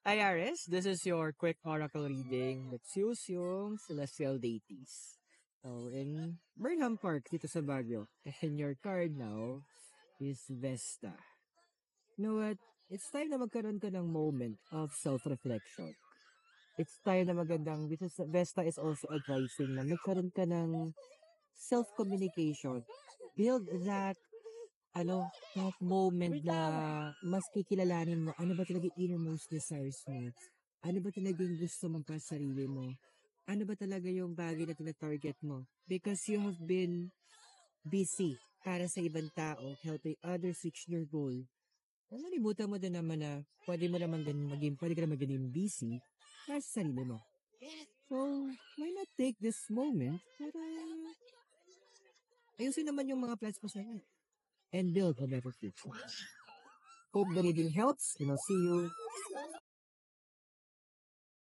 IRS, this is your quick oracle reading. Let's use yung Celestial Deities. So, in Burnham Park, dito sa Baguio. And your card now is Vesta. You know what? It's time na magkaroon ka ng moment of self-reflection. It's time na magandang, because Vesta is also advising na magkaroon ka ng self-communication. Build that moment na mas kikilalanin mo, ano ba talaga yung innermost desires mo? Ano ba talaga yung gusto mong para sa sarili mo? Ano ba talaga yung bagay na tina-target mo? Because you have been busy para sa ibang tao, helping others reach their goal. Nalimutan mo din naman na pwede ka naman maging busy para sa sarili mo. So, why not take this moment para ayusin naman yung mga plans mo sa iyo and build a better future. Hope the reading helps, and I'll see you